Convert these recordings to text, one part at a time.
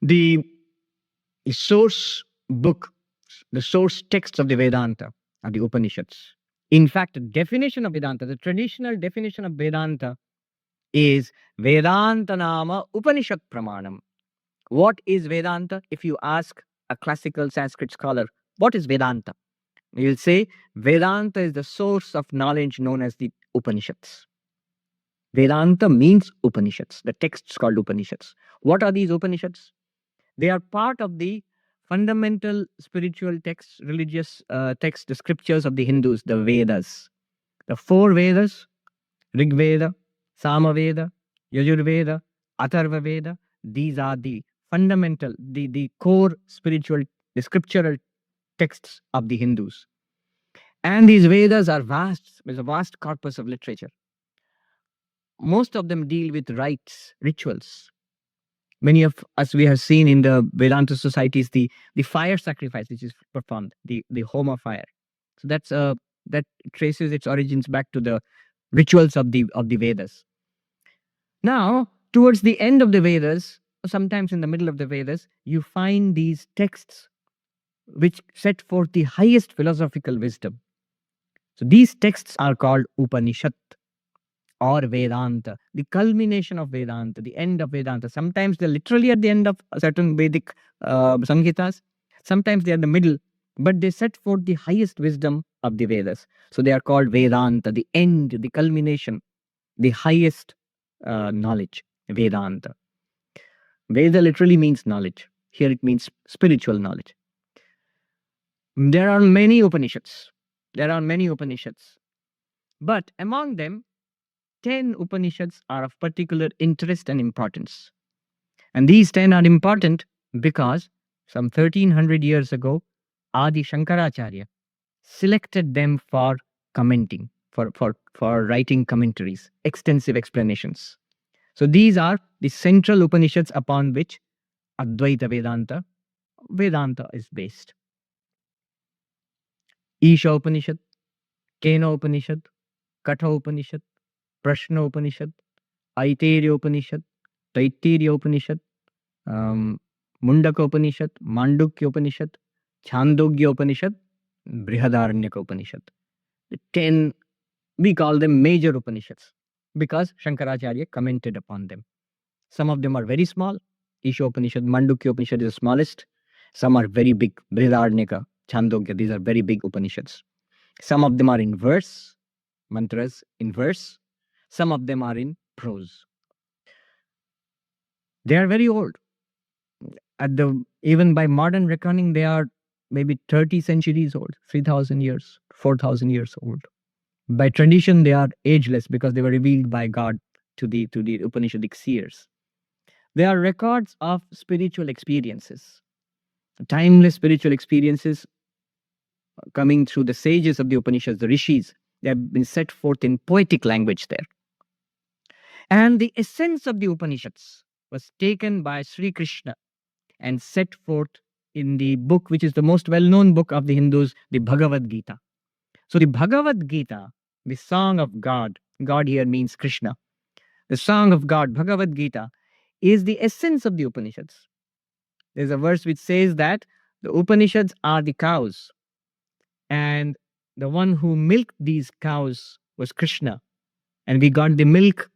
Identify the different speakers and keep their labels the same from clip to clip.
Speaker 1: The source book, the source texts of the Vedanta are the Upanishads. In fact, the definition of Vedanta, the traditional definition of Vedanta is Vedanta Nama Upanishad Pramanam. What is Vedanta? If you ask a classical Sanskrit scholar, what is Vedanta? He'll say Vedanta is the source of knowledge known as the Upanishads. Vedanta means Upanishads, the texts called Upanishads. What are these Upanishads? They are part of the fundamental spiritual texts, religious texts, the scriptures of the Hindus, the Vedas. The four Vedas, Rig Veda, Sama Veda, Yajur Veda, Atharva Veda, these are the fundamental, the core spiritual, the scriptural texts of the Hindus. And these Vedas are vast, there's a vast corpus of literature. Most of them deal with rites, rituals. Many of us, we have seen in the Vedanta societies, the fire sacrifice which is performed, the Homa fire. So that traces its origins back to the rituals of the Vedas. Now, towards the end of the Vedas, sometimes in the middle of the Vedas, you find these texts which set forth the highest philosophical wisdom. So these texts are called Upanishad or Vedanta, the culmination of Vedanta, the end of Vedanta. Sometimes they're literally at the end of certain Vedic Samhitas, sometimes they're in the middle, but they set forth the highest wisdom of the Vedas. So they are called Vedanta, the end, the culmination, the highest knowledge, Vedanta. Veda literally means knowledge. Here it means spiritual knowledge. There are many Upanishads. But among them, 10 Upanishads are of particular interest and importance. And these 10 are important because some 1300 years ago, Adi Shankaracharya selected them for commenting, for writing commentaries, extensive explanations. So these are the central Upanishads upon which Advaita Vedanta is based. Isha Upanishad, Kena Upanishad, Katha Upanishad, Prashna Upanishad, Aitareya Upanishad, Taittiriya Upanishad, Mundaka Upanishad, Mandukya Upanishad, Chandogya Upanishad, Brihadaranyaka Upanishad. The 10, we call them major Upanishads because Shankaracharya commented upon them. Some of them are very small. Isha Upanishad, Mandukya Upanishad is the smallest. Some are very big. Brihadaranyaka, Chandogya, these are very big Upanishads. Some of them are in verse, mantras in verse. Some of them are in prose. They are very old. Even by modern reckoning, they are maybe 30 centuries old, 3,000 years, 4,000 years old. By tradition, they are ageless because they were revealed by God to the Upanishadic seers. They are records of spiritual experiences, timeless spiritual experiences coming through the sages of the Upanishads, the rishis. They have been set forth in poetic language there. And the essence of the Upanishads was taken by Sri Krishna and set forth in the book, which is the most well-known book of the Hindus, the Bhagavad Gita. So the Bhagavad Gita, the song of God, God here means Krishna. The song of God, Bhagavad Gita, is the essence of the Upanishads. There's a verse which says that the Upanishads are the cows, and the one who milked these cows was Krishna. And we got the milk,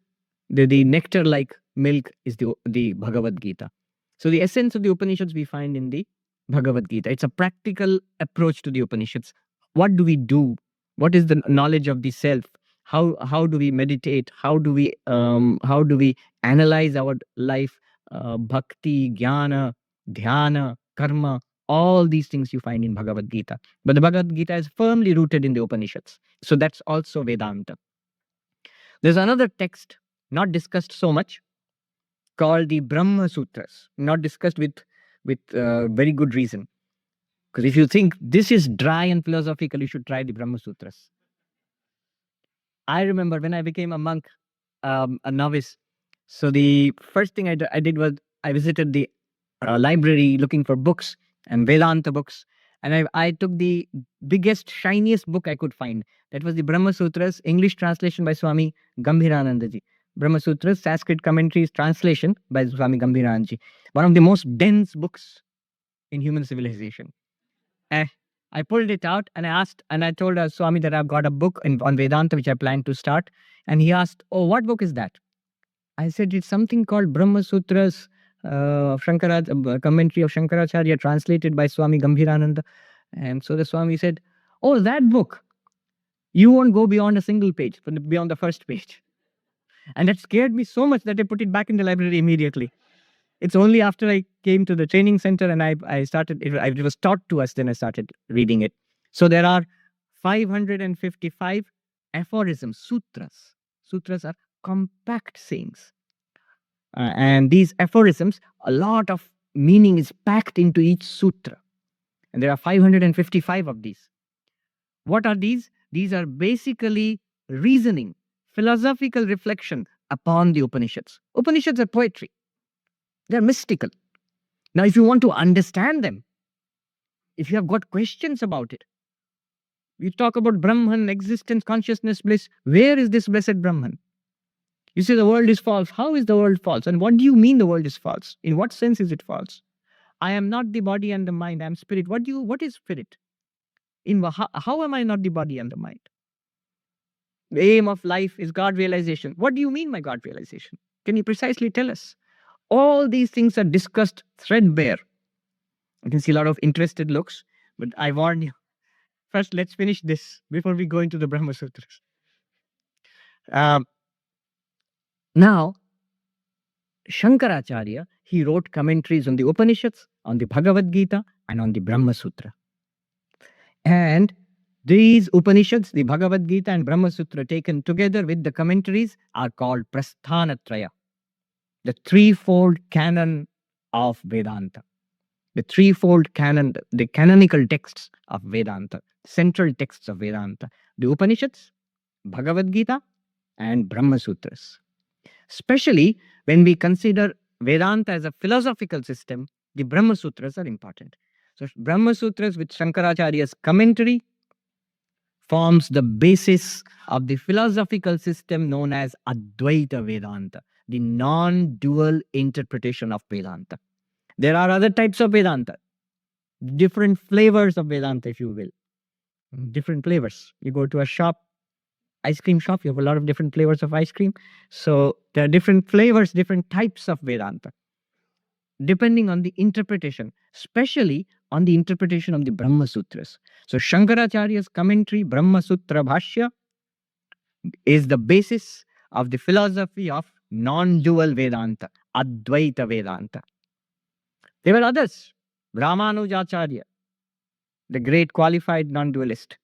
Speaker 1: the nectar-like milk is the Bhagavad Gita. So the essence of the Upanishads we find in the Bhagavad Gita. It's a practical approach to the Upanishads. What do we do? What is the knowledge of the self? How do we meditate? How do we analyze our life? Bhakti, jnana, dhyana, karma, all these things you find in Bhagavad Gita. But the Bhagavad Gita is firmly rooted in the Upanishads. So that's also Vedanta. There's another text not discussed so much called the Brahma Sutras. Not discussed with very good reason. Because if you think this is dry and philosophical, you should try the Brahma Sutras. I remember when I became a monk, a novice. So the first thing I did was I visited the library looking for books and Vedanta books. And I took the biggest, shiniest book I could find. That was the Brahma Sutras, English translation by Swami Gambhiranandaji. Brahma Sutras, Sanskrit commentaries, translation by Swami Gambhiranji. One of the most dense books in human civilization. I pulled it out and I asked, and I told Swami that I've got a book on Vedanta which I plan to start. And he asked, "Oh, what book is that?" I said, "It's something called Brahma Sutras, commentary of Shankaracharya, translated by Swami Gambhirananda." And so the Swami said, "Oh, that book. You won't go beyond a single page, beyond the first page." And that scared me so much that I put it back in the library immediately. It's only after I came to the training center and I started, it was taught to us, then I started reading it. So there are 555 aphorisms, sutras. Sutras are compact sayings. And these aphorisms, a lot of meaning is packed into each sutra. And there are 555 of these. What are these? These are basically reasoning, philosophical reflection upon the Upanishads. Upanishads are poetry. They're mystical. Now, if you want to understand them, if you have got questions about it, we talk about Brahman, existence, consciousness, bliss. Where is this blessed Brahman? You say the world is false. How is the world false? And what do you mean the world is false? In what sense is it false? I am not the body and the mind. I am spirit. What is spirit? How am I not the body and the mind? The aim of life is God realization. What do you mean by God realization? Can you precisely tell us? All these things are discussed threadbare. I can see a lot of interested looks, but I warn you. First, let's finish this before we go into the Brahma Sutras. Now, Shankaracharya, he wrote commentaries on the Upanishads, on the Bhagavad Gita, and on the Brahma Sutra. And these Upanishads, the Bhagavad Gita and Brahma Sutra, taken together with the commentaries, are called Prasthanatraya, the threefold canon of Vedanta. The threefold canon, the canonical texts of Vedanta, central texts of Vedanta, the Upanishads, Bhagavad Gita, and Brahma Sutras. Especially when we consider Vedanta as a philosophical system, the Brahma Sutras are important. So Brahma Sutras with Shankaracharya's commentary forms the basis of the philosophical system known as Advaita Vedanta, the non-dual interpretation of Vedanta. There are other types of Vedanta, different flavors of Vedanta, if you will. Different flavors. You go to a shop, ice cream shop, you have a lot of different flavors of ice cream. So there are different flavors, different types of Vedanta, depending on the interpretation, especially on the interpretation of the Brahma Sutras. So Shankaracharya's commentary, Brahma Sutra Bhashya, is the basis of the philosophy of non-dual Vedanta, Advaita Vedanta. There were others. Ramanujacharya, the great qualified non-dualist.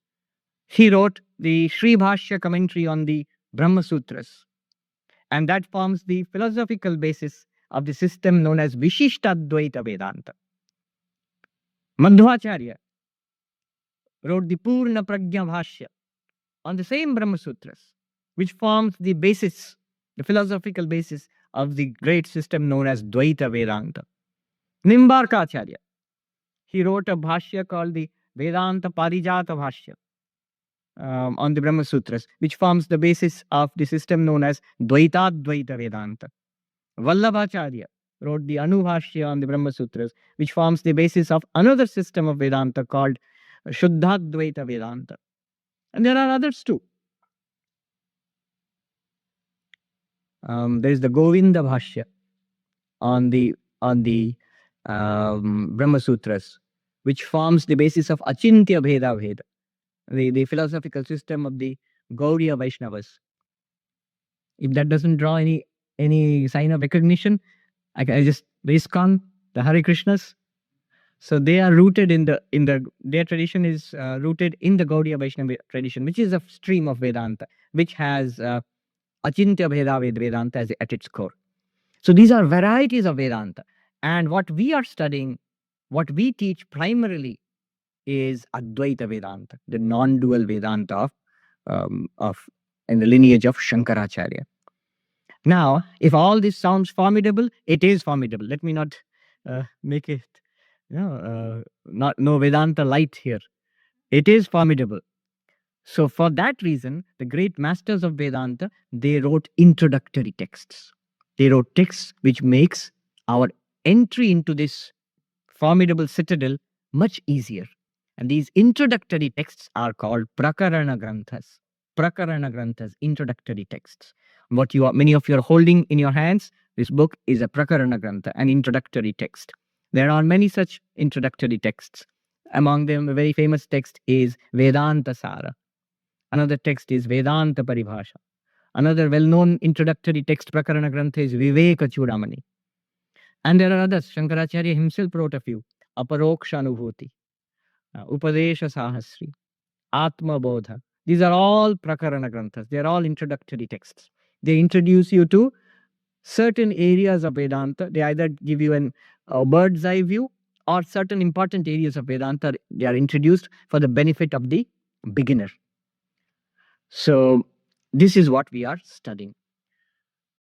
Speaker 1: He wrote the Sri Bhashya commentary on the Brahma Sutras. And that forms the philosophical basis of the system known as Vishishtadvaita Vedanta. Madhvacharya wrote the Purna Prajna Bhashya on the same Brahma Sutras, which forms the basis, the philosophical basis of the great system known as Dvaita Vedanta. Nimbarkacharya, he wrote a Bhashya called the Vedanta Parijata Bhashya on the Brahma Sutras, which forms the basis of the system known as Dvaitadvaita Vedanta. Vallabhacharya wrote the Anubhashya on the Brahma Sutras, which forms the basis of another system of Vedanta called Shuddhadvaita Vedanta. And there are others too. There is the Govinda Bhashya on the Brahma Sutras, which forms the basis of Achintya Bheda Veda, the philosophical system of the Gauriya Vaishnavas. If that doesn't draw any sign of recognition, I just ISKCON, the Hare Krishnas. So they are rooted in their tradition is rooted in the Gaudiya Vaishnava tradition, which is a stream of Vedanta, which has Achintya Bheda Vedanta at its core. So these are varieties of Vedanta. And what we are studying, what we teach primarily is Advaita Vedanta, the non-dual Vedanta of in the lineage of Shankaracharya. Now, if all this sounds formidable, it is formidable. Let me not make it, no Vedanta light here. It is formidable. So for that reason, the great masters of Vedanta, they wrote introductory texts. They wrote texts which makes our entry into this formidable citadel much easier. And these introductory texts are called Prakarana Granthas. Prakarana Granthas, introductory texts. Many of you are holding in your hands, this book is a Prakarana Grantha, an introductory text. There are many such introductory texts. Among them, a very famous text is Vedanta Sara. Another text is Vedanta Paribhasha. Another well-known introductory text, Prakarana Grantha, is Viveka Chudamani. And there are others. Shankaracharya himself wrote a few. Aparoksha Anubhuti, Upadesha Sahasri, Atma Bodha. These are all Prakarana Granthas. They are all introductory texts. They introduce you to certain areas of Vedanta. They either give you a bird's eye view, or certain important areas of Vedanta. They are introduced for the benefit of the beginner. So this is what we are studying.